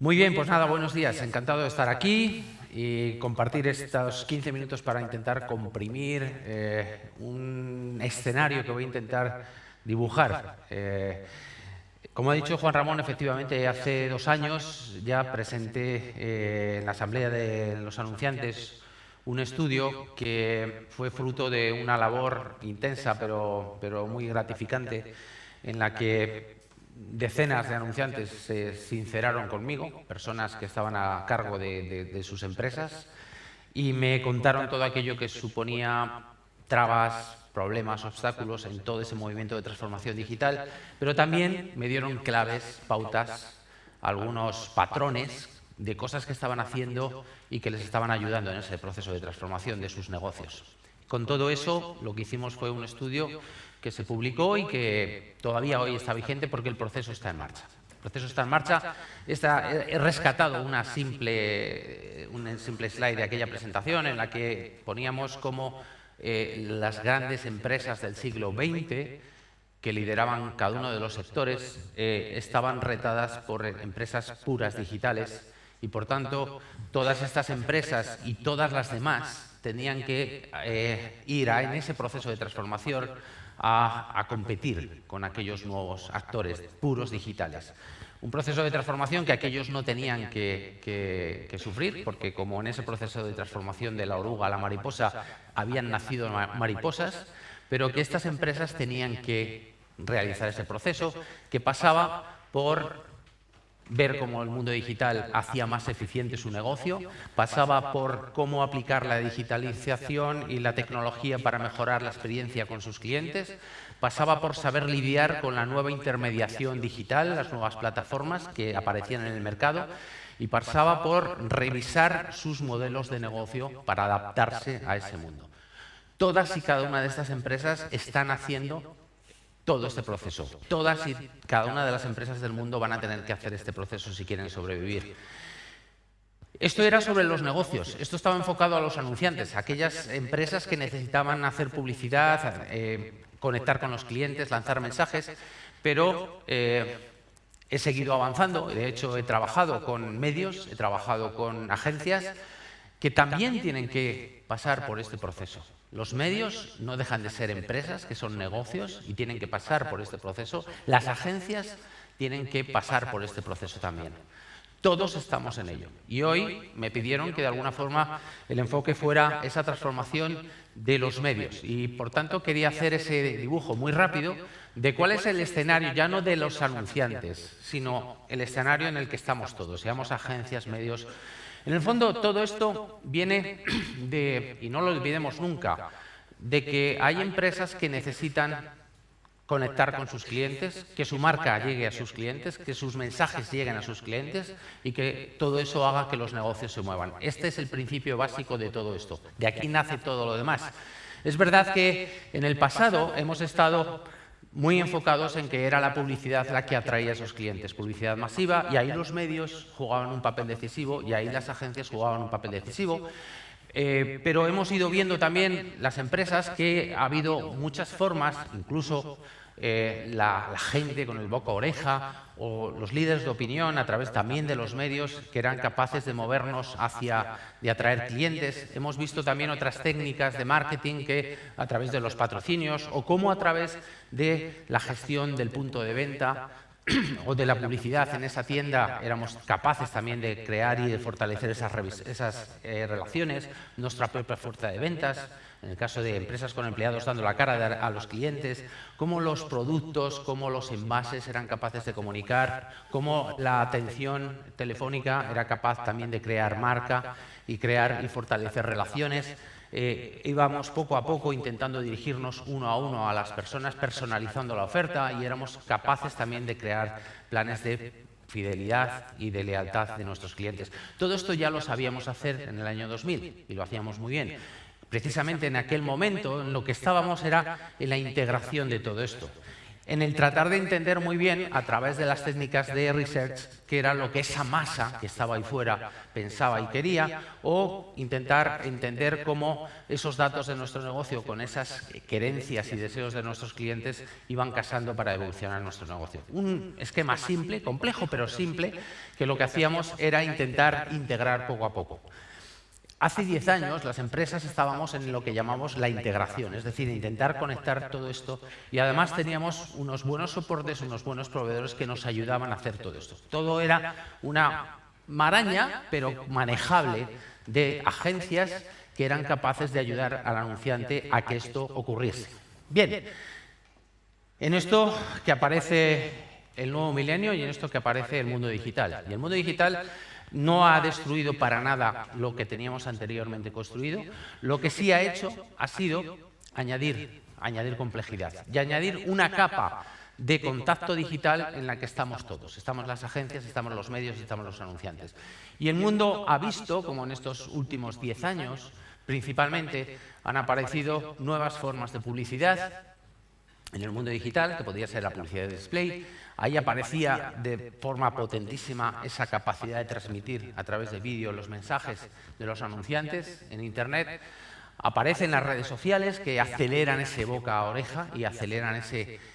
Muy bien, pues nada, buenos días. Encantado de estar aquí y compartir estos 15 minutos para intentar comprimir un escenario que voy a intentar dibujar. Como ha dicho Juan Ramón, efectivamente, hace 2 años ya presenté en la Asamblea de los Anunciantes un estudio que fue fruto de una labor intensa pero muy gratificante, en la que decenas de anunciantes se sinceraron conmigo, personas que estaban a cargo de sus empresas, y me contaron todo aquello que suponía trabas, problemas, obstáculos en todo ese movimiento de transformación digital, pero también me dieron claves, pautas, algunos patrones de cosas que estaban haciendo y que les estaban ayudando en ese proceso de transformación de sus negocios. Con todo eso, lo que hicimos fue un estudio que se publicó y que todavía hoy está vigente porque el proceso está en marcha. El proceso está en marcha. He rescatado un simple slide de aquella presentación en la que poníamos cómo las grandes empresas del siglo XX, que lideraban cada uno de los sectores, estaban retadas por empresas puras digitales y, por tanto, todas estas empresas y todas las demás tenían que ir en ese proceso de transformación a competir con aquellos nuevos actores puros digitales. Un proceso de transformación que aquellos no tenían que sufrir, porque como en ese proceso de transformación de la oruga a la mariposa habían nacido mariposas, pero que estas empresas tenían que realizar ese proceso, que pasaba por ver cómo el mundo digital hacía más eficiente su negocio, pasaba por cómo aplicar la digitalización y la tecnología para mejorar la experiencia con sus clientes, pasaba por saber lidiar con la nueva intermediación digital, las nuevas plataformas que aparecían en el mercado, y pasaba por revisar sus modelos de negocio para adaptarse a ese mundo. Todas y cada una de estas empresas están haciendo todo este proceso. Todas y cada una de las empresas del mundo van a tener que hacer este proceso si quieren sobrevivir. Esto era sobre los negocios. Esto estaba enfocado a los anunciantes, a aquellas empresas que necesitaban hacer publicidad, conectar con los clientes, lanzar mensajes, pero he seguido avanzando. De hecho, he trabajado con medios, he trabajado con agencias que también tienen que pasar por este proceso. Los medios no dejan de ser empresas, que son negocios, y tienen que pasar por este proceso. Las agencias tienen que pasar por este proceso también. Todos estamos en ello. Y hoy me pidieron que de alguna forma el enfoque fuera esa transformación de los medios. Y por tanto quería hacer ese dibujo muy rápido de cuál es el escenario, ya no de los anunciantes, sino el escenario en el que estamos todos, seamos agencias, medios. En el fondo, todo esto viene de, y no lo olvidemos nunca, de que hay empresas que necesitan conectar con sus clientes, que su marca llegue a sus clientes, que sus mensajes lleguen a sus clientes y que todo eso haga que los negocios se muevan. Este es el principio básico de todo esto. De aquí nace todo lo demás. Es verdad que en el pasado hemos estado muy enfocados en que era la publicidad la que atraía a esos clientes, publicidad masiva, y ahí los medios jugaban un papel decisivo y ahí las agencias jugaban un papel decisivo. Pero hemos ido viendo también las empresas que ha habido muchas formas, incluso la gente con el boca a oreja o los líderes de opinión a través también de los medios que eran capaces de movernos de atraer clientes. Hemos visto también otras técnicas de marketing que a través de los patrocinios o como a través de la gestión del punto de venta o de la publicidad en esa tienda éramos capaces también de crear y de fortalecer esas relaciones, nuestra propia fuerza de ventas, en el caso de empresas con empleados dando la cara a los clientes, cómo los productos, cómo los envases eran capaces de comunicar, cómo la atención telefónica era capaz también de crear marca y crear y fortalecer relaciones. Íbamos poco a poco intentando dirigirnos uno a uno a las personas, personalizando la oferta, y éramos capaces también de crear planes de fidelidad y de lealtad de nuestros clientes. Todo esto ya lo sabíamos hacer en el año 2000 y lo hacíamos muy bien. Precisamente en aquel momento en lo que estábamos era en la integración de todo esto. en el tratar de entender muy bien, a través de las técnicas de research, qué era lo que esa masa que estaba ahí fuera pensaba y quería, o intentar entender cómo esos datos de nuestro negocio, con esas querencias y deseos de nuestros clientes, iban casando para evolucionar nuestro negocio. Un esquema simple, complejo, pero simple, que lo que hacíamos era intentar integrar poco a poco. Hace 10 años las empresas estábamos en lo que llamamos la integración, es decir, intentar conectar todo esto, y además teníamos unos buenos soportes, unos buenos proveedores que nos ayudaban a hacer todo esto. Todo era una maraña, pero manejable, de agencias que eran capaces de ayudar al anunciante a que esto ocurriese. Bien, en esto que aparece el nuevo milenio y en esto que aparece el mundo digital. Y el mundo digital no ha destruido para nada lo que teníamos anteriormente construido. Lo que sí ha hecho ha sido añadir complejidad y añadir una capa de contacto digital en la que estamos todos. Estamos las agencias, estamos los medios, estamos los anunciantes. Y el mundo ha visto, como en estos últimos 10 años, principalmente han aparecido nuevas formas de publicidad en el mundo digital, que podría ser la publicidad de display. Ahí aparecía de forma potentísima esa capacidad de transmitir a través de vídeo los mensajes de los anunciantes en Internet. Aparecen las redes sociales que aceleran ese boca a oreja y aceleran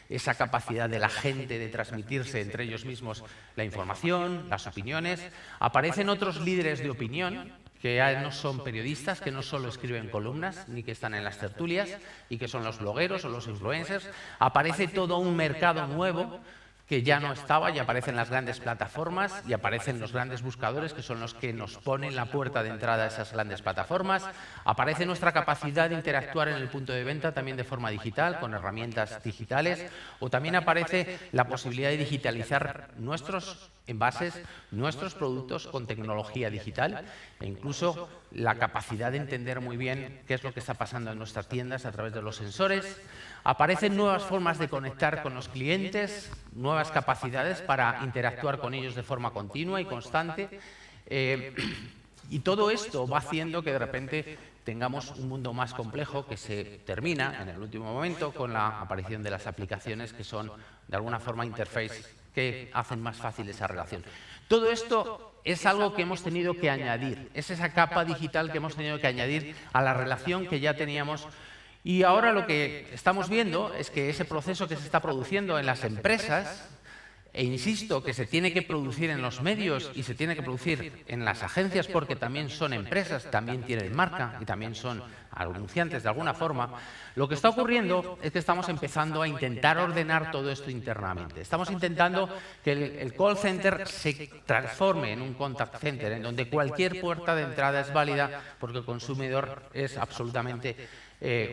esa capacidad de la gente de transmitirse entre ellos mismos la información, las opiniones. Aparecen otros líderes de opinión que ya no son periodistas, que no solo escriben columnas, ni que están en las tertulias, y que son los blogueros o los influencers. Aparece todo un mercado nuevo que ya no estaba, y aparecen las grandes plataformas y aparecen los grandes buscadores, que son los que nos ponen la puerta de entrada a esas grandes plataformas. Aparece nuestra capacidad de interactuar en el punto de venta también de forma digital, con herramientas digitales, o también aparece la posibilidad de digitalizar nuestros envases, nuestros productos con tecnología digital, e incluso la capacidad de entender muy bien qué es lo que está pasando en nuestras tiendas a través de los sensores. Aparecen nuevas formas de conectar con los clientes, nuevas capacidades para interactuar con ellos de forma continua y constante. Y todo esto va haciendo que de repente tengamos un mundo más complejo que se termina en el último momento con la aparición de las aplicaciones, que son de alguna forma interface que hacen más fácil esa relación. Todo esto es algo que hemos tenido que añadir, es esa capa digital que hemos tenido que añadir a la relación que ya teníamos. Y ahora lo que estamos viendo es que ese proceso que se está produciendo en las empresas, e insisto que se tiene que producir en los medios y se tiene que producir en las agencias, porque también son empresas, también tienen marca y también son anunciantes de alguna forma, lo que está ocurriendo es que estamos empezando a intentar ordenar todo esto internamente. Estamos intentando que el call center se transforme en un contact center, en donde cualquier puerta de entrada es válida, porque el consumidor es absolutamente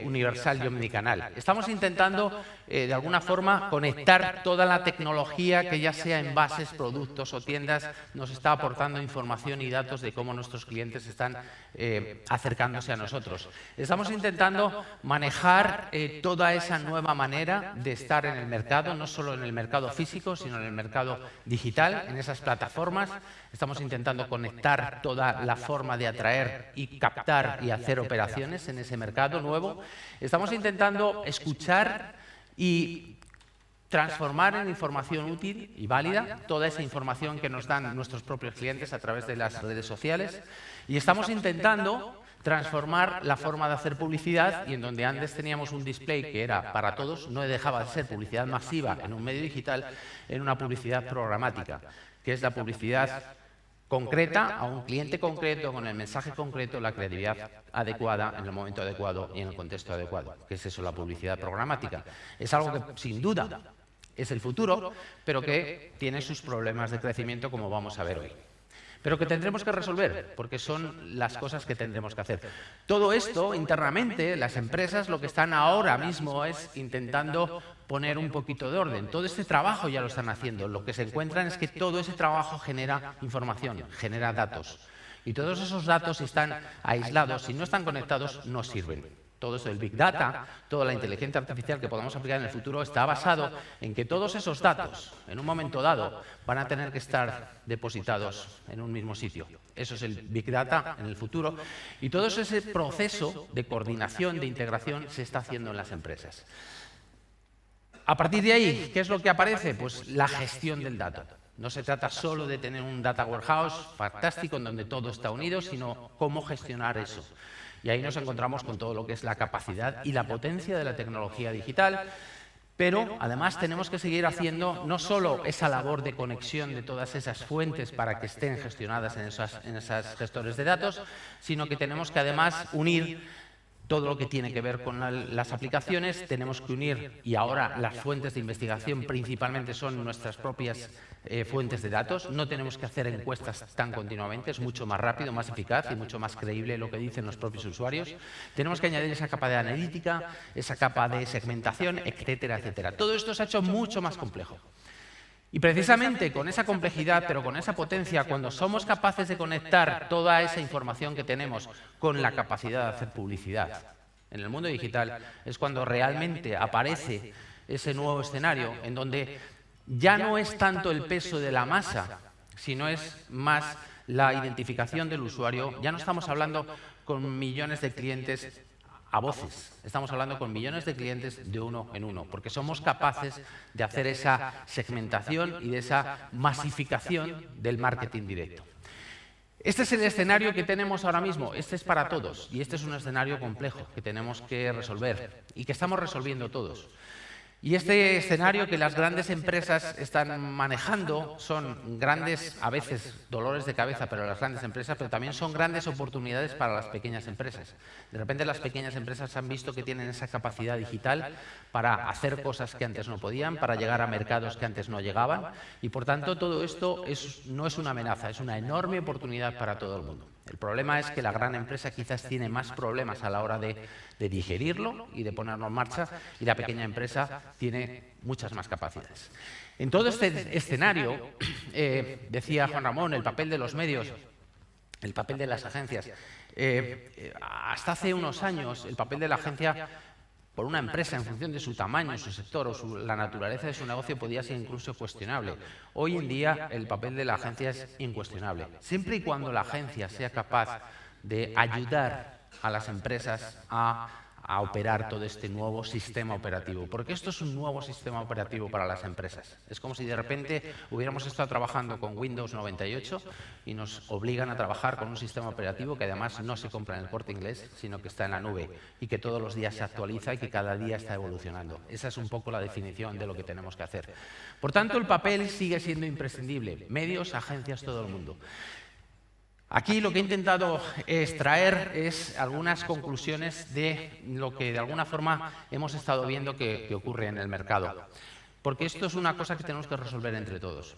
universal y omnicanal. Estamos intentando, de alguna forma, conectar toda la tecnología que, ya sea en bases, productos o tiendas, nos está aportando información y datos de cómo nuestros clientes están acercándose a nosotros. Estamos intentando manejar toda esa nueva manera de estar en el mercado, no solo en el mercado físico, sino en el mercado digital, en esas plataformas. Estamos intentando conectar toda la forma de atraer y captar y hacer operaciones en ese mercado nuevo. Estamos intentando escuchar y transformar en información útil y válida toda esa información que nos dan nuestros propios clientes a través de las redes sociales. Y estamos intentando transformar la forma de hacer publicidad, y en donde antes teníamos un display que era para todos, no dejaba de ser publicidad masiva en un medio digital, en una publicidad programática, que es la publicidad concreta a un cliente concreto, con el mensaje concreto, la creatividad adecuada en el momento adecuado y en el contexto adecuado. ¿Qué es eso, la publicidad programática? Es algo que sin duda es el futuro, pero que tiene sus problemas de crecimiento, como vamos a ver hoy. Pero que tendremos que resolver, porque son las cosas que tendremos que hacer. Todo esto, internamente, las empresas lo que están ahora mismo es intentando poner un poquito de orden. Todo este trabajo ya lo están haciendo. Lo que se encuentran es que todo ese trabajo genera información, genera datos. Y todos esos datos, si están aislados, si no están conectados, no sirven. Todo eso del Big Data, toda la inteligencia artificial que podamos aplicar en el futuro, está basado en que todos esos datos, en un momento dado, van a tener que estar depositados en un mismo sitio. Eso es el Big Data en el futuro. Y todo ese proceso de coordinación, de integración, se está haciendo en las empresas. A partir de ahí, ¿qué es lo que aparece? Pues la gestión del dato. No se trata solo de tener un data warehouse fantástico en donde todo está unido, sino cómo gestionar eso. Y ahí nos encontramos con todo lo que es la capacidad y la potencia de la tecnología digital, pero además tenemos que seguir haciendo no solo esa labor de conexión de todas esas fuentes para que estén gestionadas en esas gestores de datos, sino que tenemos que además unir todo lo que tiene que ver con las aplicaciones, tenemos que unir, y ahora las fuentes de investigación principalmente son nuestras propias fuentes de datos, no tenemos que hacer encuestas tan continuamente, es mucho más rápido, más eficaz y mucho más creíble lo que dicen los propios usuarios. Tenemos que añadir esa capa de analítica, esa capa de segmentación, etcétera, etcétera. Todo esto se ha hecho mucho más complejo. Y precisamente con esa complejidad, pero con esa potencia, cuando somos capaces de conectar toda esa información que tenemos con la capacidad de hacer publicidad en el mundo digital, es cuando realmente aparece ese nuevo escenario en donde ya no es tanto el peso de la masa, sino es más la identificación del usuario. Ya no estamos hablando con millones de clientes a voces. Estamos hablando con millones de clientes de uno en uno, porque somos capaces de hacer esa segmentación y de esa masificación del marketing directo. Este es el escenario que tenemos ahora mismo, este es para todos y este es un escenario complejo que tenemos que resolver y que estamos resolviendo todos. Y este escenario que las grandes empresas están manejando son grandes, a veces, dolores de cabeza para las grandes empresas, pero también son grandes oportunidades para las pequeñas empresas. De repente las pequeñas empresas han visto que tienen esa capacidad digital para hacer cosas que antes no podían, para llegar a mercados que antes no llegaban, y por tanto todo esto no es una amenaza, es una enorme oportunidad para todo el mundo. El problema es que la gran empresa quizás tiene más problemas a la hora de digerirlo y de ponerlo en marcha, y la pequeña empresa tiene muchas más capacidades. En todo este escenario, decía Juan Ramón, el papel de los medios, el papel de las agencias. Hasta hace unos años, el papel de la agencia, por una empresa, en función de su tamaño, su sector o la naturaleza de su negocio, podía ser incluso cuestionable. Hoy en día el papel de la agencia es incuestionable. Siempre y cuando la agencia sea capaz de ayudar a las empresas a operar todo este nuevo sistema operativo, porque esto es un nuevo sistema operativo para las empresas. Es como si de repente hubiéramos estado trabajando con Windows 98 y nos obligan a trabajar con un sistema operativo que además no se compra en el Corte Inglés, sino que está en la nube y que todos los días se actualiza y que cada día está evolucionando. Esa es un poco la definición de lo que tenemos que hacer. Por tanto, el papel sigue siendo imprescindible. Medios, agencias, todo el mundo. Aquí lo que he intentado extraer es algunas conclusiones de lo que de alguna forma hemos estado viendo que ocurre en el mercado. Porque esto es una cosa que tenemos que resolver entre todos.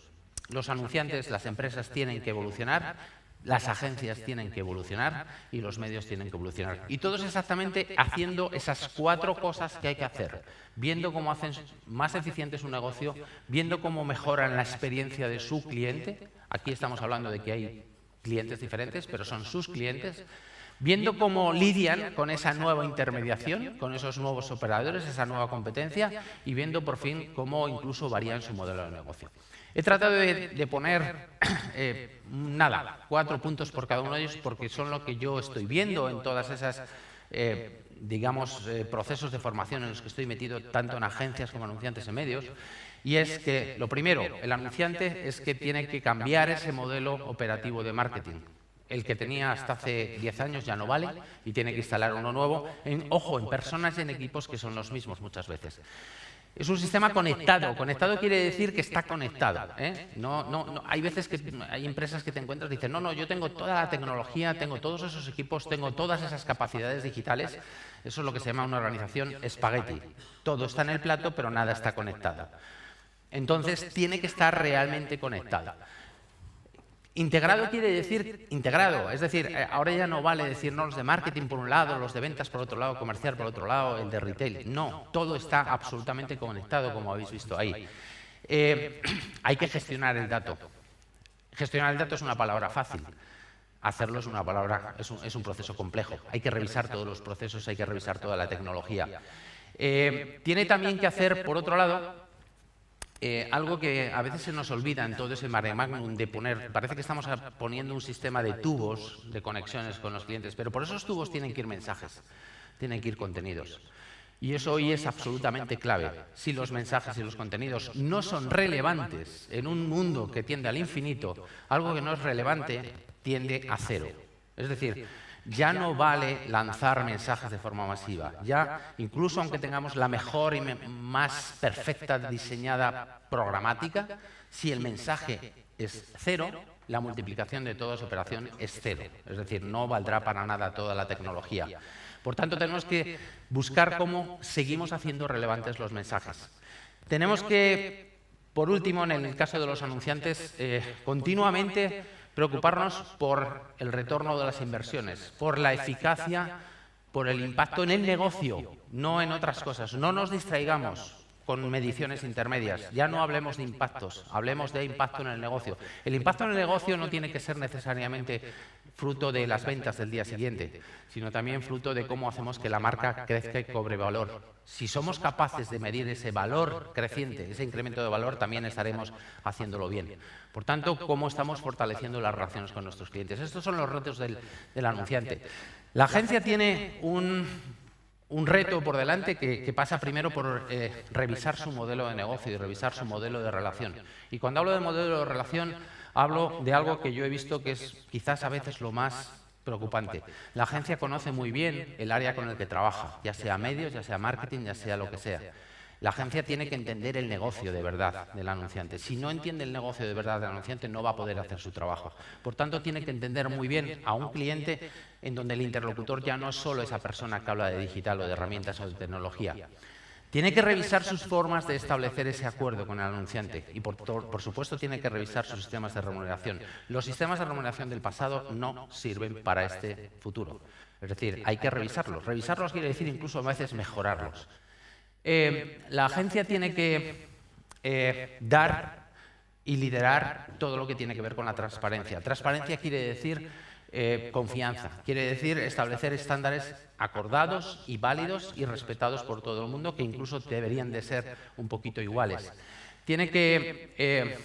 Los anunciantes, las empresas tienen que evolucionar, las agencias tienen que evolucionar y los medios tienen que evolucionar. Y todos exactamente haciendo esas 4 cosas que hay que hacer. Viendo cómo hacen más eficiente su negocio, viendo cómo mejoran la experiencia de su cliente. Aquí estamos hablando de que hay clientes diferentes, pero son sus clientes, viendo cómo lidian con esa nueva intermediación, con esos nuevos operadores, esa nueva competencia, y viendo por fin cómo incluso varían su modelo de negocio. He tratado de poner, 4 puntos por cada uno de ellos, porque son lo que yo estoy viendo en todas esas, procesos de formación en los que estoy metido, tanto en agencias como anunciantes en medios. Y es que, lo primero, el anunciante es que tiene que cambiar ese modelo operativo de marketing. El que tenía hasta hace 10 años ya no vale y tiene que instalar uno nuevo, en personas y en equipos que son los mismos muchas veces. Es un sistema conectado. Conectado quiere decir que está conectado, ¿eh? Hay veces que hay empresas que te encuentras y dicen, no, yo tengo toda la tecnología, tengo todos esos equipos, tengo todas esas capacidades digitales. Eso es lo que se llama una organización espagueti. Todo está en el plato, pero nada está conectado. Entonces, tiene que estar realmente conectado. Integrado quiere decir integrado, es decir, ahora ya no vale decir los de marketing por un lado, los de ventas por otro lado, comercial por otro lado, el de retail. No, todo está absolutamente conectado, como habéis visto ahí. Hay que gestionar el dato. Gestionar el dato es una palabra fácil. Hacerlo es es un proceso complejo. Hay que revisar todos los procesos, hay que revisar toda la tecnología. Tiene también que hacer, por otro lado, algo que a veces se nos olvida en todo ese mare magnum de poner, parece que estamos poniendo un sistema de tubos de conexiones con los clientes, pero por esos tubos tienen que ir mensajes, tienen que ir contenidos. Y eso hoy es absolutamente clave. Si los mensajes y los contenidos no son relevantes en un mundo que tiende al infinito, algo que no es relevante tiende a cero. Es decir, ya no vale lanzar mensajes de forma masiva. Ya, incluso aunque tengamos la mejor y más perfecta diseñada programática, si el mensaje es cero, la multiplicación de toda esa operación es cero. Es decir, no valdrá para nada toda la tecnología. Por tanto, tenemos que buscar cómo seguimos haciendo relevantes los mensajes. Tenemos que, por último, en el caso de los anunciantes, continuamente preocuparnos por el retorno de las inversiones, por la eficacia, por el impacto en el negocio, no en otras cosas. No nos distraigamos con mediciones intermedias. Ya no hablemos de impactos, hablemos de impacto en el negocio. El impacto en el negocio no tiene que ser necesariamente fruto de las ventas del día siguiente, sino también fruto de cómo hacemos que la marca crezca y cobre valor. Si somos capaces de medir ese valor creciente, ese incremento de valor, también estaremos haciéndolo bien. Por tanto, cómo estamos fortaleciendo las relaciones con nuestros clientes. Estos son los retos del anunciante. La agencia tiene un reto por delante que pasa primero por revisar su modelo de negocio y revisar su modelo de relación. Y cuando hablo de modelo de relación, hablo de algo que yo he visto que es quizás a veces lo más preocupante. La agencia conoce muy bien el área con el que trabaja, ya sea medios, ya sea marketing, ya sea lo que sea. La agencia tiene que entender el negocio de verdad del anunciante. Si no entiende el negocio de verdad del anunciante, no va a poder hacer su trabajo. Por tanto, tiene que entender muy bien a un cliente en donde el interlocutor ya no es solo esa persona que habla de digital o de herramientas o de tecnología. Tiene que revisar sus formas de establecer ese acuerdo con el anunciante y, por supuesto, tiene que revisar sus sistemas de remuneración. Los sistemas de remuneración del pasado no sirven para este futuro. Es decir, hay que revisarlos. Revisarlos quiere decir incluso a veces mejorarlos. La agencia tiene que dar y liderar todo lo que tiene que ver con la transparencia. Transparencia quiere decir confianza, quiere decir establecer estándares acordados y válidos y respetados por todo el mundo, que incluso deberían de ser un poquito iguales. Tiene que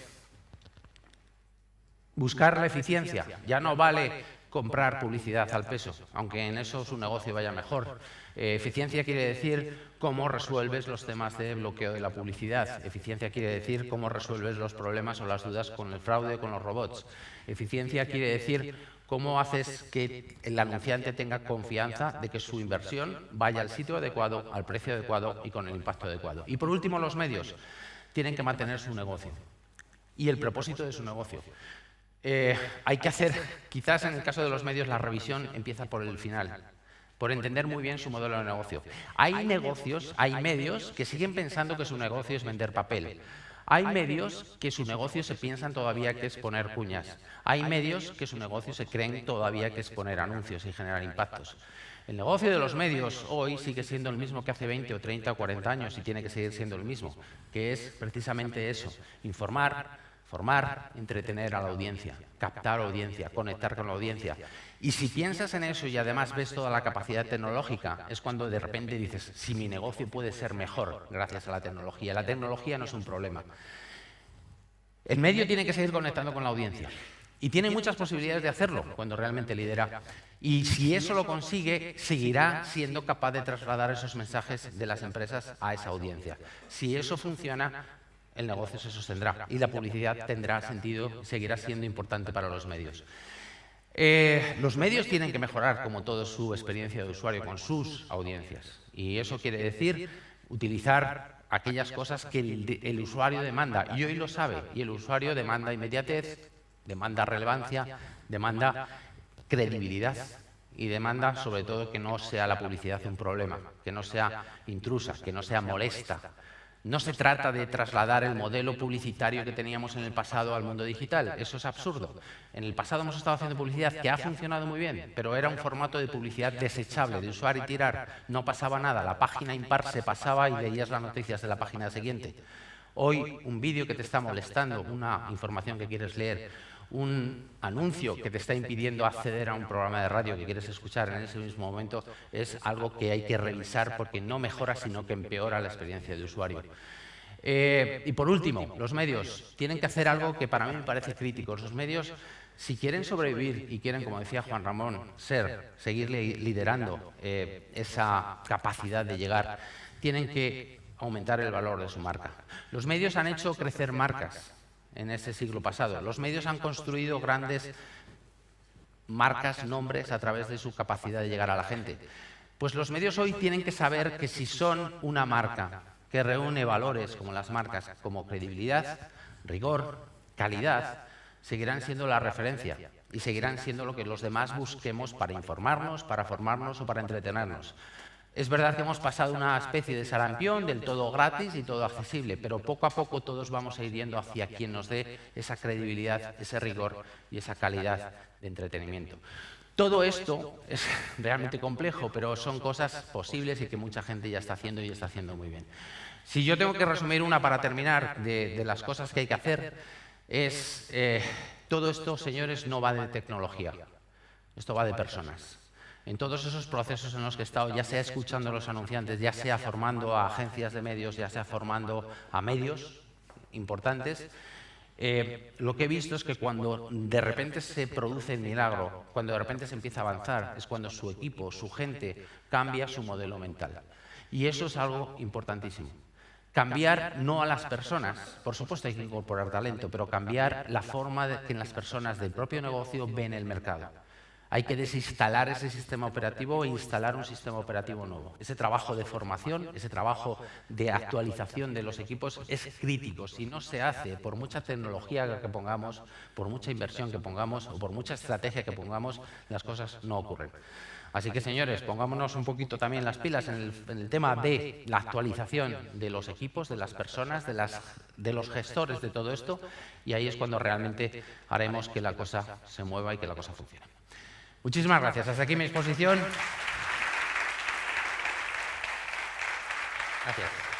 buscar la eficiencia. Ya no vale comprar publicidad al peso, aunque en eso su negocio vaya mejor. Eficiencia quiere decir cómo resuelves los temas de bloqueo de la publicidad. Eficiencia quiere decir cómo resuelves los problemas o las dudas con el fraude, con los robots. Eficiencia quiere decir cómo haces que el anunciante tenga confianza de que su inversión vaya al sitio adecuado, al precio adecuado y con el impacto adecuado. Y por último, los medios tienen que mantener su negocio y el propósito de su negocio. Hay que hacer, quizás en el caso de los medios, la revisión empieza por el final, por entender muy bien su modelo de negocio. Hay negocios, hay medios que siguen pensando que su negocio es vender papel. Hay medios que su negocio se piensan todavía que es poner cuñas. Hay medios que su negocio se creen todavía que es poner anuncios y generar impactos. El negocio de los medios hoy sigue siendo el mismo que hace 20 o 30 o 40 años y tiene que seguir siendo el mismo, que es precisamente eso: informar, formar, entretener a la audiencia, captar audiencia, conectar con la audiencia. Y si piensas en eso y además ves toda la capacidad tecnológica, es cuando de repente dices, si mi negocio puede ser mejor gracias a la tecnología. La tecnología no es un problema. El medio tiene que seguir conectando con la audiencia. Y tiene muchas posibilidades de hacerlo cuando realmente lidera. Y si eso lo consigue, seguirá siendo capaz de trasladar esos mensajes de las empresas a esa audiencia. Si eso funciona, el negocio se sostendrá y la publicidad tendrá sentido, seguirá siendo importante para los medios. Los medios tienen que mejorar, como todo, su experiencia de usuario con sus audiencias. Y eso quiere decir utilizar aquellas cosas que el usuario demanda. Y hoy lo sabe. Y el usuario demanda inmediatez, demanda relevancia, demanda credibilidad y demanda, sobre todo, que no sea la publicidad un problema, que no sea intrusa, que no sea molesta. No se trata de trasladar el modelo publicitario que teníamos en el pasado al mundo digital. Eso es absurdo. En el pasado hemos estado haciendo publicidad que ha funcionado muy bien, pero era un formato de publicidad desechable, de usar y tirar. No pasaba nada. La página impar se pasaba y leías las noticias de la página siguiente. Hoy, un vídeo que te está molestando, una información que quieres leer, un anuncio que te está impidiendo acceder a un programa de radio que quieres escuchar en ese mismo momento, es algo que hay que revisar porque no mejora, sino que empeora la experiencia de usuario. Y por último, los medios tienen que hacer algo que para mí me parece crítico. Los medios Si quieren sobrevivir y quieren, como decía Juan Ramón, seguir liderando esa capacidad de llegar, tienen que aumentar el valor de su marca. Los medios han hecho crecer marcas en este siglo pasado. Los medios han construido grandes marcas, nombres, a través de su capacidad de llegar a la gente. Pues los medios hoy tienen que saber que si son una marca que reúne valores como las marcas, como credibilidad, rigor, calidad, seguirán siendo la referencia y seguirán siendo lo que los demás busquemos para informarnos, para formarnos o para entretenernos. Es verdad que hemos pasado una especie de sarampión del todo gratis y todo accesible, pero poco a poco todos vamos a ir yendo hacia quien nos dé esa credibilidad, ese rigor y esa calidad de entretenimiento. Todo esto es realmente complejo, pero son cosas posibles y que mucha gente ya está haciendo y está haciendo muy bien. Si yo tengo que resumir una para terminar de las cosas que hay que hacer, es todo esto, señores, no va de tecnología, esto va de personas. En todos esos procesos en los que he estado, ya sea escuchando a los anunciantes, ya sea formando a agencias de medios, ya sea formando a medios importantes, lo que he visto es que cuando de repente se produce el milagro, cuando de repente se empieza a avanzar, es cuando su equipo, su gente, cambia su modelo mental. Y eso es algo importantísimo. Cambiar no a las personas, por supuesto hay que incorporar talento, pero cambiar la forma que las personas del propio negocio ven el mercado. Hay que desinstalar ese sistema operativo e instalar un sistema operativo nuevo. Ese trabajo de formación, ese trabajo de actualización de los equipos es crítico. Si no se hace, por mucha tecnología que pongamos, por mucha inversión que pongamos o por mucha estrategia que pongamos, las cosas no ocurren. Así que, señores, pongámonos un poquito también las pilas en el tema de la actualización de los equipos, de las personas, de los gestores de todo esto, y ahí es cuando realmente haremos que la cosa se mueva y que la cosa funcione. Muchísimas gracias. Hasta aquí mi exposición. Gracias.